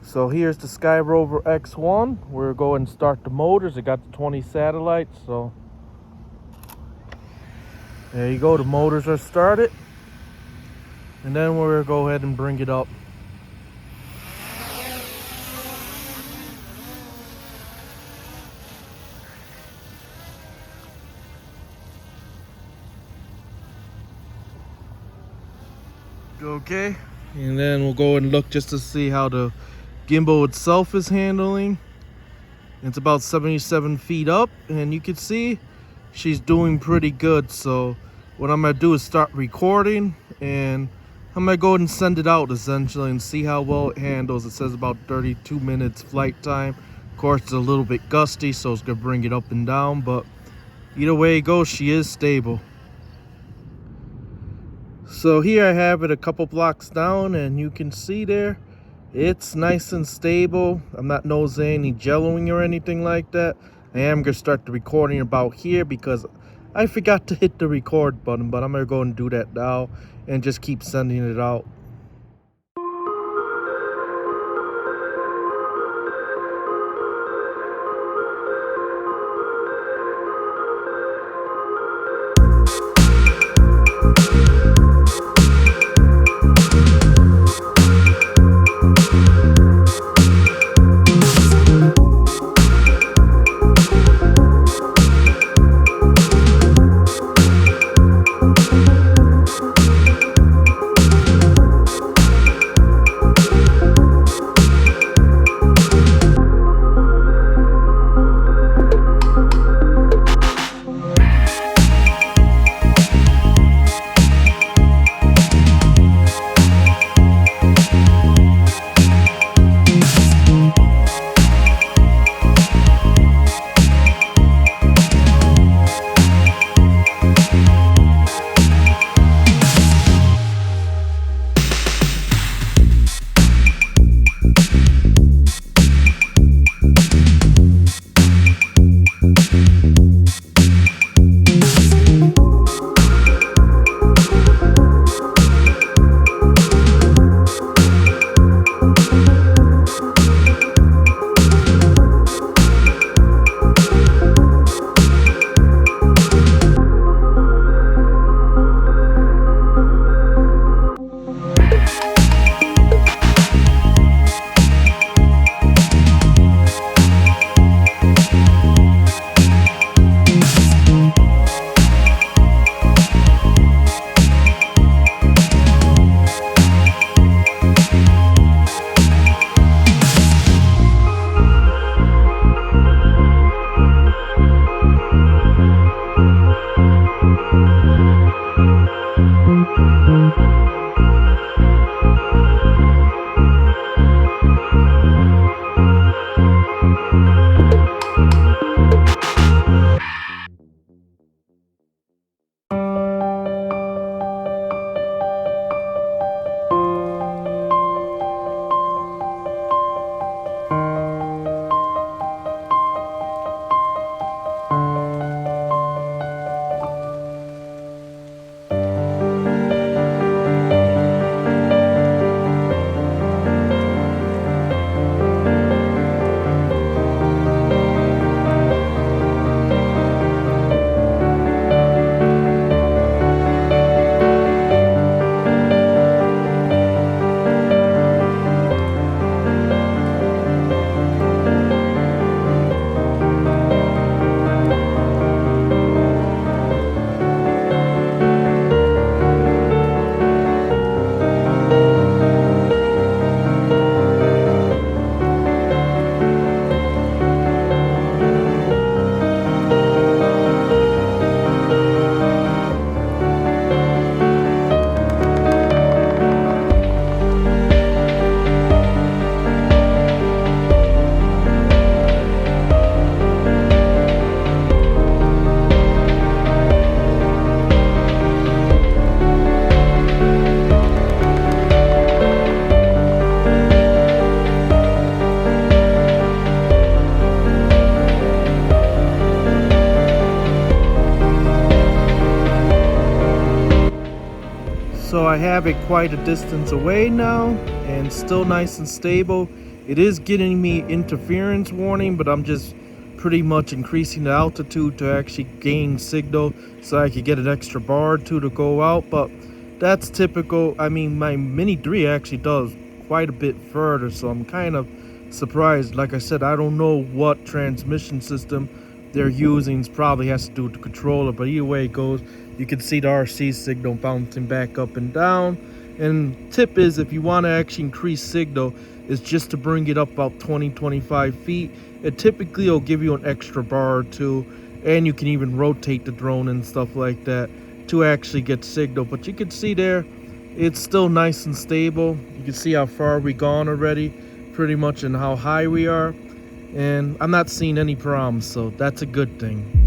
So here's the Skyrover X1. We're going to start the motors. It got the 20 satellites, so there you go. The motors are started. And then we'll go ahead and bring it up. Okay, and then we'll go and look just to see how the gimbal itself is handling. It's about 77 feet up, and you can see she's doing pretty good. So what I'm gonna do is start recording, and I'm gonna go ahead and send it out essentially and see how well it handles. It says about 32 minutes flight time. Of course, it's a little bit gusty, so it's gonna bring it up and down, but either way it goes, she is stable. So here I have it a couple blocks down, and you can see there it's nice and stable. I'm not noticing any jelloing or anything like that. I am gonna start the recording about here because I forgot to hit the record button, but I'm gonna go and do that now and just keep sending it out. So I have it quite a distance away now and still nice and stable. It is getting me interference warning, but I'm just pretty much increasing the altitude to actually gain signal so I could get an extra bar or two to go out. But that's typical. I mean, my Mini 3 actually does quite a bit further, so I'm kind of surprised. Like I said, I don't know what transmission system they're using. It probably has to do with the controller, but either way it goes, you can see the RC signal bouncing back up and down. And tip is, if you want to actually increase signal, is just to bring it up about 20-25 feet. It typically will give you an extra bar or two, and you can even rotate the drone and stuff like that to actually get signal. But you can see there, it's still nice and stable. You can see how far we gone already, pretty much, and how high we are. And I'm not seeing any problems, so that's a good thing.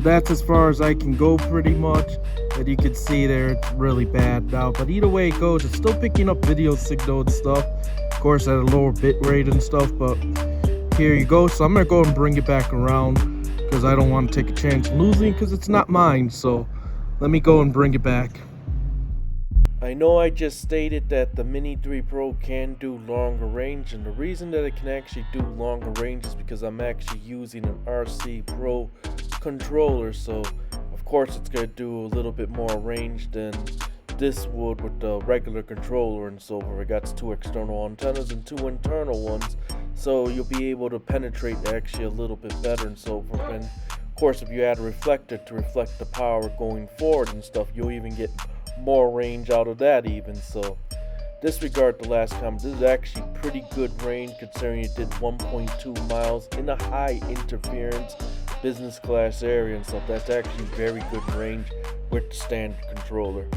That's as far as I can go, pretty much. That you can see there, it's really bad now, but either way it goes, it's still picking up video signal and stuff, of course at a lower bit rate and stuff. But here you go. So I'm gonna go and bring it back around because I don't want to take a chance losing, because it's not mine. So let me go and bring it back. I know I just stated that the Mini 3 Pro can do longer range, and the reason that it can actually do longer range is because I'm actually using an RC Pro controller. So of course it's going to do a little bit more range than this would with the regular controller and so forth. It got 2 external antennas and 2 internal ones, so you'll be able to penetrate actually a little bit better and so forth. And of course if you add a reflector to reflect the power going forward and stuff, you'll even get more range out of that even. So disregard the last comment, this is actually pretty good range considering it did 1.2 miles in a high interference business class area and stuff. That's actually very good range with the standard controller.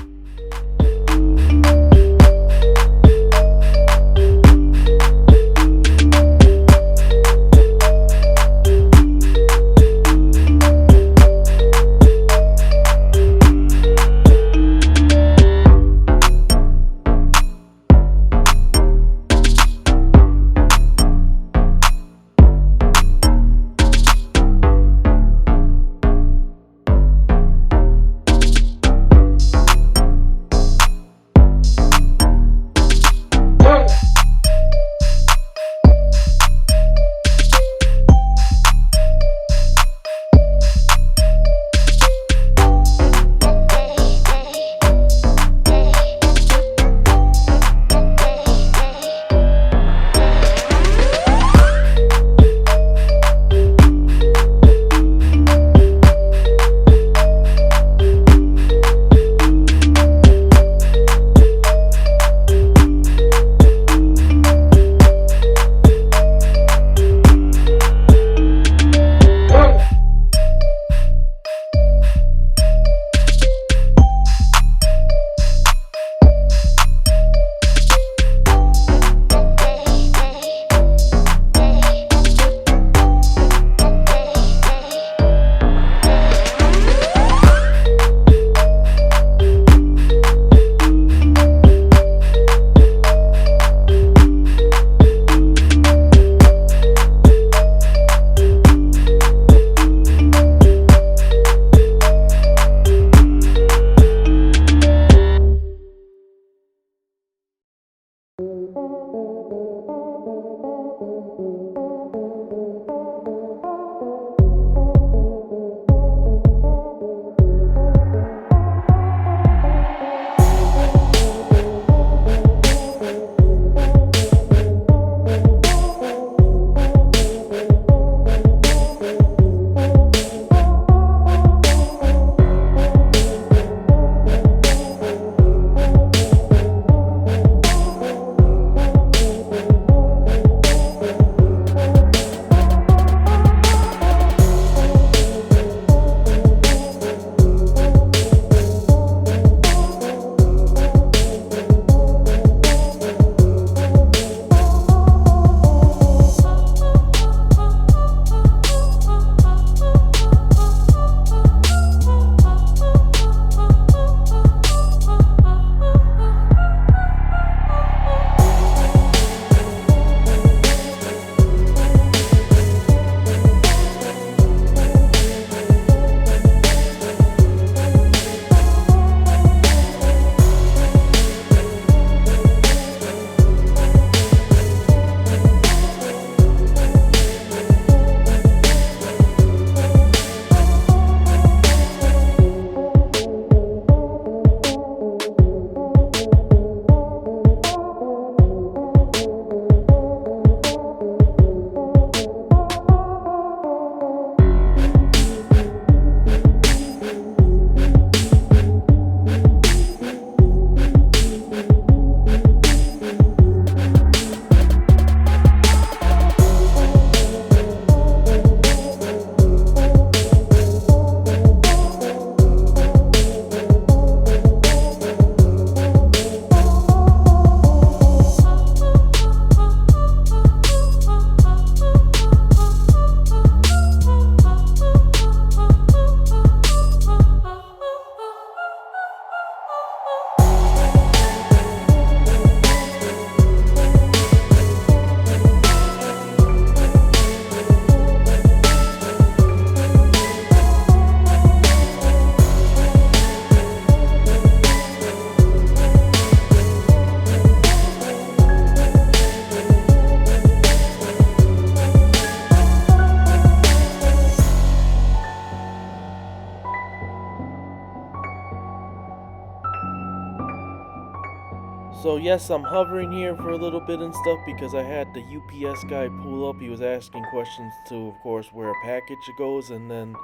yes, I'm hovering here for a little bit and stuff because I had the UPS guy pull up. He was asking questions to, of course, where a package goes, and then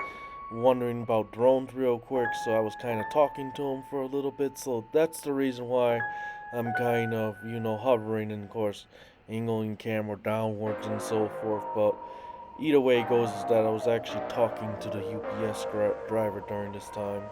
wondering about drones real quick. So I was kind of talking to him for a little bit. So that's the reason why I'm kind of, hovering, and of course, angling camera downwards and so forth. But either way it goes is that I was actually talking to the UPS driver during this time.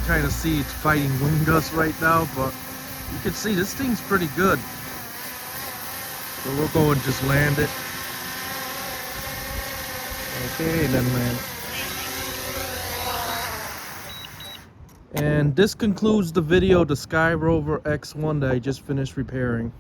Kind of see it's fighting wind gusts right now, but you can see this thing's pretty good. So we'll go and just land it. Okay then, man. And this concludes the video, the Skyrover X1 that I just finished repairing.